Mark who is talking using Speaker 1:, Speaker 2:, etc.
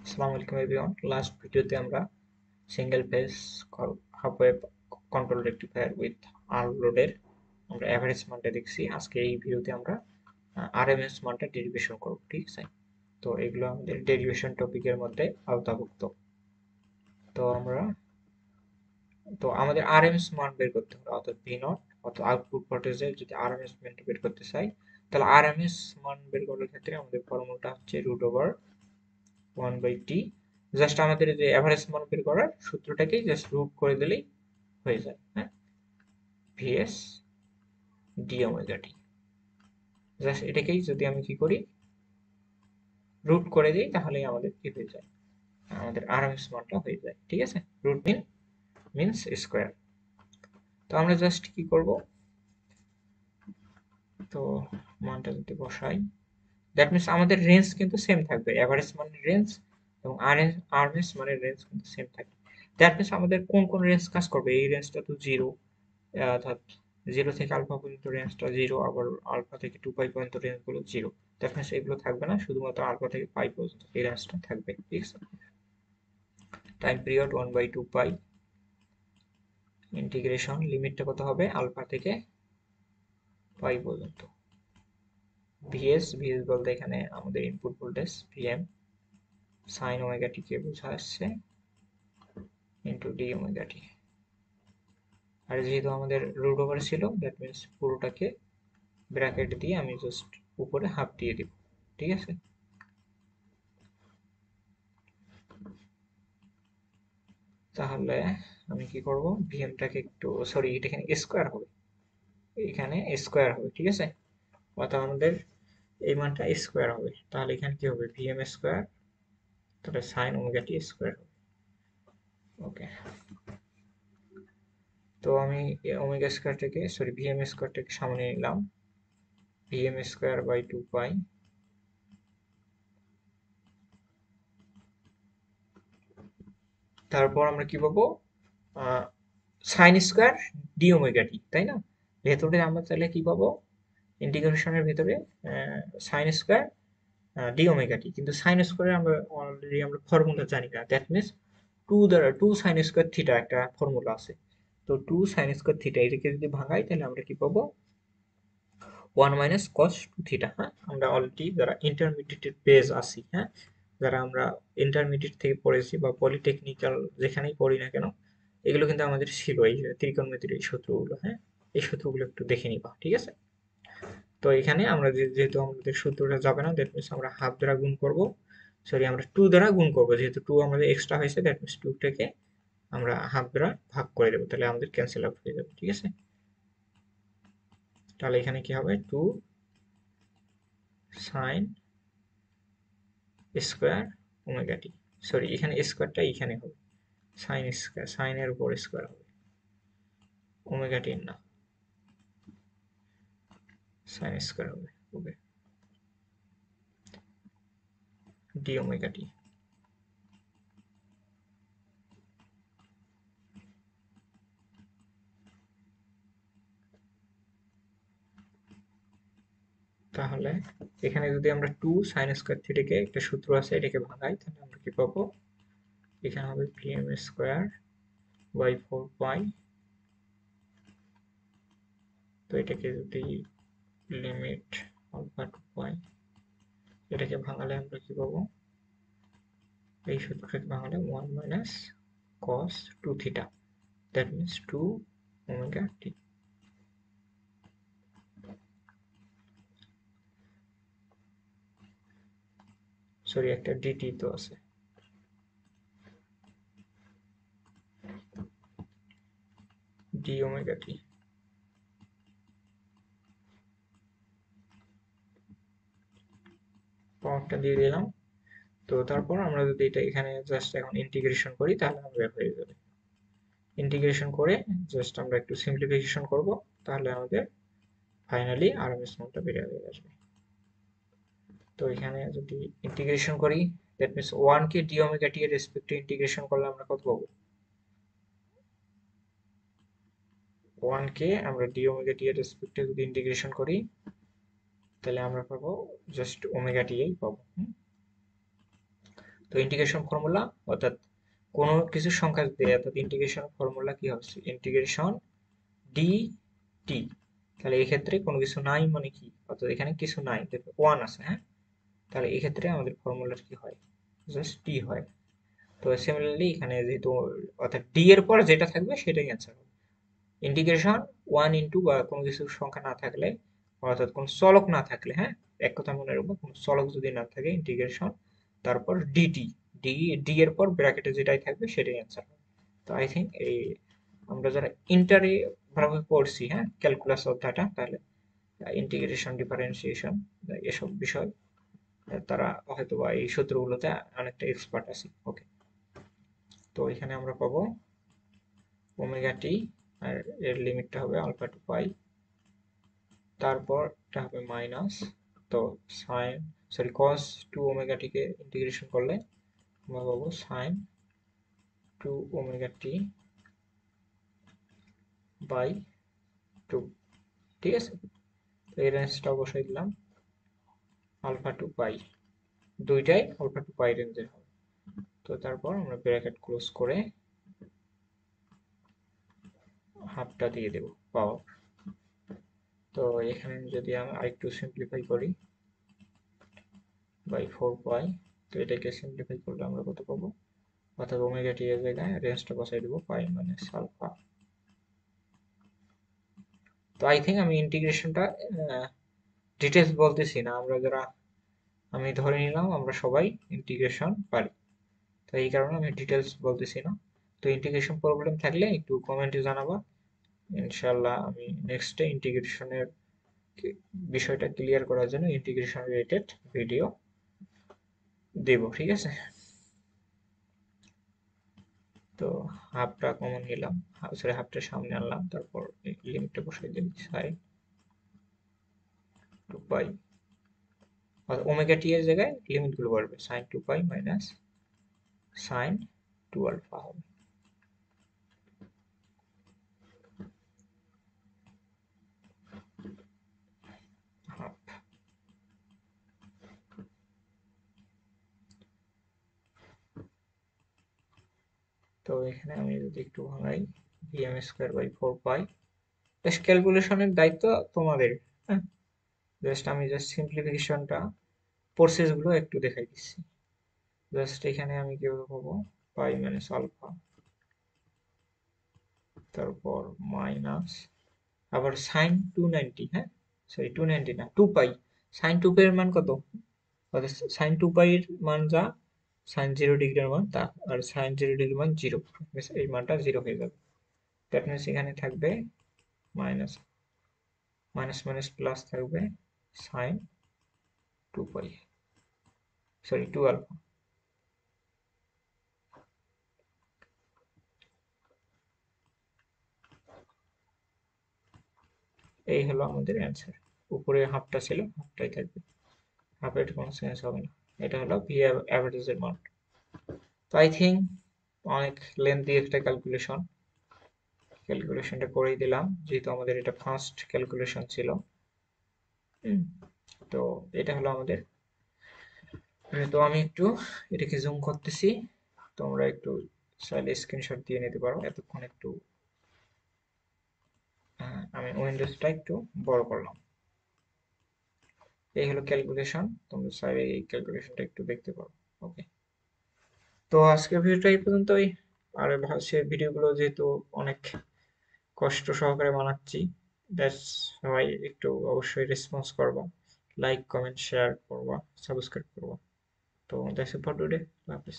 Speaker 1: আসসালামু আলাইকুম everyone. Last ভিডিওতে আমরা single phase half wave control rectifier with আর লোডের আমরা এভারেজ মানটা দেখছি। আজকে এই ভিডিওতে আমরা আরএমএস মানটা ডেরিভেশন করব, ঠিক আছে? তো এগুলো আমাদের ডেরিভেশন টপিকের মধ্যে আওতাভুক্ত। তো আমরা আমাদের আরএমএস মান বের করতে হবে, অর্থাৎ ভি নট অর্থাৎ আউটপুট ভোল্টেজের যদি আরএমএস মানটা বের করতে চাই, তাহলে আরএমএস মান বের করার ক্ষেত্রে আমাদের ফর্মুলাটা হচ্ছে √1/t। জাস্ট আমাদের যে এভারেজ মান বের করার সূত্রটাকেই জাস্ট রুট করে দিলেই হয়ে যায়। হ্যাঁ, ভিএস ডি ওমেগা টি, জাস্ট এটাকেই যদি আমি কি করি, রুট করে দিই, তাহলেই আমাদের কি হয়ে যায়, আমাদের আরএমএস মানটা হয়ে যায়। ঠিক আছে, রুট মিনস স্কোয়ার। তো আমরা জাস্ট কি করব, তো মানটা যদি বসাই, দ্যাট মিনস আমাদের রেঞ্জ কিন্তু সেম থাকবে, এভারেজ মানের রেঞ্জ এবং আরএমএস মানের রেঞ্জ কিন্তু সেম থাকবে। দ্যাট মিনস আমাদের কোন কোন রেঞ্জ কাজ করবে, এই রেঞ্জটা তো জিরো, অর্থাৎ 0 থেকে আলফা পর্যন্ত রেঞ্জটা 0, আবার আলফা থেকে 2 পাই পর্যন্ত রেঞ্জগুলো 0। দ্যাট মিনস এগুলো থাকবে না, শুধুমাত্র আলফা থেকে পাই পর্যন্ত এই রেঞ্জটা থাকবে। ঠিক আছে, টাইম পিরিয়ড 1/2 পাই, ইন্টিগ্রেশন লিমিটটা কত হবে, আলফা থেকে পাই পর্যন্ত। ভিএস বলতে এখানে আমাদের input voltage, VM sine omega T কে বোঝা আসছে, ইন্টু ডি ওমেগা টি। আর যেহেতু আমাদের রুট ওভার ছিল, দ্যাট মিনস পুরোটাকে ব্র্যাকেট দিয়ে আমি জাস্ট উপরে হাফ দিয়ে দিব। ঠিক আছে, তাহলে আমি কি করব, ভিএমটাকে একটু, সরি, এটা এখানে স্কোয়ার হবে, এখানে স্কোয়ার হবে। ঠিক আছে, অর্থাৎ আমাদের এই মানটা স্কোয়ার হবে, তাহলে এখানে কি হবে, ভিএম স্কোয়ার, তাহলে সাইন ওমেগা টি স্কোয়ার হবে। ওকে, তো আমি ওমেগা স্কোয়ারটাকে, সরি, ভিএম স্কোয়ারটাকে সামনে নিলাম, ভিএম স্কোয়ার বাই 2 পাই, তারপর আমরা কি পাবো, sine square d omega t, তাই না? ভেতরে আমরা তাহলে কি পাবো, ইন্টিগ্রেশনের ভেতরে sine square d omega t, কিন্তু সাইন স্কোয়ারে আমরা অলরেডি আমরা ফর্মুলা জানি না। That means two sine square theta একটা ফর্মুলা আছে। তো টু সাইন স্কোয়ার থিটা এটাকে যদি ভাঙাই, তাহলে আমরা কি পাবো, 1 - cos 2 থিটা। হ্যাঁ, আমরা অলরেডি যারা ইন্টারমিডিয়েটের বেস আছি, হ্যাঁ, যারা আমরা ইন্টারমিডিয়েট থেকে পড়েছি বা পলিটেকনিক্যাল যেখানেই পড়ি না কেন, এগুলো কিন্তু আমাদের ছিল, এই ত্রিকোণমিতির এই সূত্রগুলো। হ্যাঁ, এই সূত্রগুলো একটু দেখে নিবা। ঠিক আছে, তো এখানে আমরা যেহেতু আমাদের সূত্রটা যাবে না, দ্যাট মিনস আমরা হাফ দ্বারা গুণ করব, সরি, আমরা 2 দ্বারা গুণ করব, যেহেতু 2 আমাদের এক্সট্রা হয়েছে, দ্যাট মিনস 2টাকে আমরা হাফ দ্বারা ভাগ করে দেবো, তাহলে আমাদের ক্যান্সেল আউট হয়ে যাবে। ঠিক আছে, তাহলে এখানে কি হবে, 2 sine square omega t, sorry, এখানে স্কোয়ারটা এখানে হবে, সাইন স্কোয়ার, সাইনের উপর স্কোয়ার হবে, ওমেগা টি না, সাইন স্কোয়ার হবে। ওকে, ডি ওমেগা টি। তাহলে এখানে যদি আমরা 2 সাইন স্কোয়ার থিটাকে, একটা সূত্র আছে, এটাকে ভাঙাই, তাহলে আমরা কি পাবো, এখানে হবে ভিএম স্কোয়ার বাই 4 পাই। তো এটাকে যদি লিমিট আলফা টু পাই, এটাকে ভাঙালে আমরা কি পাবো, এই সূত্রটাকে ভাঙালে 1 - cos 2 theta, that means 2 omega t. Sorry, একটা ডিটি তো আছে, ডি ওমেগা টি। পাওয়ারটা দিয়ে দিলাম। তো তারপর আমরা যদি এটা এখানে জাস্ট এখন ইন্টিগ্রেশন করি, তাহলে আমাদের হয়ে যাবে। ইন্টিগ্রেশন করে জাস্ট আমরা একটু সিম্পলিফিকেশন করব, তাহলে আমাদের ফাইনালি আরএমএস মানটা বের হয়ে আসবে। তো এখানে যদি ইন্টিগ্রেশন করি, দ্যাট মিনস 1 কে ডি ওমেগা টি এর রেসপেক্টে ইন্টিগ্রেশন করলে আমরা কত পাবো, 1 কে আমরা ডি ওমেগা টি এর রেসপেক্টে যদি ইন্টিগ্রেশন করি, তাহলে আমরা পাবো জাস্ট ওমেগা টি এই পাবো। তো ইন্টিগ্রেশন ফর্মুলা অর্থাৎ কোনো কিছু সংখ্যা দিয়ে অর্থাৎ ইন্টিগ্রেশন ফর্মুলা কি হচ্ছে ইন্টিগ্রেশন ডি টি। তাহলে এই ক্ষেত্রে কোনো কিছু নাই মানে কি, অর্থাৎ এখানে কিছু নাই, ওয়ান আছে, হ্যাঁ, তাহলে এই ক্ষেত্রে আমাদের ফর্মুলার কি হয়, জাস্ট টি হয়। তো সিমিলারলি এখানে যেহেতু অর্থাৎ ডি এর পর যেটা থাকবে সেটাই অ্যান্সার হবে। ইন্টিগ্রেশন ওয়ান ইন্টু বা কোনো কিছু সংখ্যা না থাকলে, অর্থাৎ কোনো চলক না থাকলে, হ্যাঁ, এক কথা মনে রাখবো, কোনো চলক যদি না থাকে ইন্টিগ্রেশন তারপর ডিটি, ডি ডি এর পর ব্র্যাকেটে যেটাই থাকবে সেটাই অ্যান্সার হবে। তো আই থিঙ্ক এই আমরা যারা ইন্টারে ভালোভাবে পড়ছি, হ্যাঁ, ক্যালকুলাস অধ্যায়টা, তাহলে ইন্টিগ্রেশন ডিফারেন্সিয়েশন এসব বিষয় তারা হয়তো বা এই সূত্রগুলোতে অনেকটা এক্সপার্ট আছে। ওকে, তো এখানে আমরা পাবো ওমেগা টি, আর এর লিমিটটা হবে আলফা টু পাই, তারপর এটা হবে মাইনাস, তো sine sorry cos two omega টিকে ইন্টিগ্রেশন করলে আমরা পাবো sine two omega t by two. ঠিক আছে, তো এই রেঞ্জটা অবশ্যই দিলাম আলফা টু পাই, দুইটাই আলফা টু পাই রেঞ্জের হবে। তো তারপর আমরা ব্র্যাকেট ক্লোজ করে হাফটা দিয়ে দেব পাওয়ার। তো এখানে যদি আমি আরেকটু সিম্পলিফাই করি বাই ফোর পাই, তো এটাকে সিম্পলিফাই করলে আমরা কত পাবো, অর্থাৎ ওমেগা টি এর জায়গায় রেঞ্জটা বসাই দেবো পাই মাইনাস আলফা। তো আই থিঙ্ক আমি ইন্টিগ্রেশনটা ডিটেলস বলতেছি না, আমরা যারা, আমি ধরে নিলাম আমরা সবাই ইন্টিগ্রেশন পারি, তো এই কারণে আমি ডিটেলস বলতেছি না। তো ইন্টিগ্রেশন প্রবলেম থাকলে একটু কমেন্টে জানাবা, ইনশাল্লাহ আমি নেক্সটে ইন্টিগ্রেশনের বিষয়টা ক্লিয়ার করার জন্য ইন্টিগ্রেশন রিলেটেড ভিডিও দেব। ঠিক আছে, তো হাফটা কমন নিলাম, সরি হাফটা সামনে আনলাম, তারপর লিমিটটা বসাই দিই sine two pi, omega T এর জায়গায় লিমিট গুলো বাড়বে, sine two pi minus sine two alpha হবে। হাফ, তো এখানে আমি যদি একটু ভাঙাই VM square by four pi, just ক্যালকুলেশনের দায়িত্ব তোমাদের, হ্যাঁ, জাস্ট আমি জাস্ট সিম্পলিফিকেশনটা প্রসেস গুলো একটু দেখাই দিচ্ছি। জাস্ট এখানে আমি কিভাবে পাবো পাই মাইনাস আলফা, তারপর মাইনাস আবার সাইন টু নাইনটি, হ্যাঁ, সরি টু নাইনটি না, টু পাই, সাইন টু পাই এর মান কত, অর্থাৎ সাইন টু পাই এর মান যা, সাইন জিরো ডিগ্রির মান তা, আর সাইন জিরো ডিগ্রির মান জিরো, এই মানটা জিরো হয়ে যাবে। দ্যাট মিনস এখানে থাকবে মাইনাস মাইনাস মাইনাস প্লাস থাকবে sign two pi, sorry to alpha. এই হলো আমাদের অ্যান্সার, উপরে হাফটা ছিল হাফটাই থাকবে, হাফের কোনো চেঞ্জ হবে না। এটা হলো ভি অ্যাভারেজের মান। তো আই থিঙ্ক অনেক লেন্থি একটা ক্যালকুলেশনটা করেই দিলাম, যেহেতু আমাদের এটা ফার্স্ট ক্যালকুলেশন ছিল। তো এটা হলো আমাদের, তো আমি একটু এটাকে জুম করতেছি, তোমরা একটু চাইলে স্ক্রিনশট দিয়ে নিতে পারো। এতক্ষণ একটু আমি উইন্ডোজটা একটু বড় করলাম। এই হলো ক্যালকুলেশন, তোমরা চাইলে এই ক্যালকুলেশনটা একটু দেখতে পারো। ওকে, তো আজকের ভিডিওটা এই পর্যন্তই। আর সে ভিডিওগুলো যেহেতু অনেক কষ্ট সহকারে বানাচ্ছি, দ্যাটস সবাই একটু অবশ্যই রেসপন্স করবা, লাইক কমেন্ট শেয়ার করবা, সাবস্ক্রাইব করবা। তো দ্যাটস ইট ফর টুডে, আল্লাহ হাফেজ।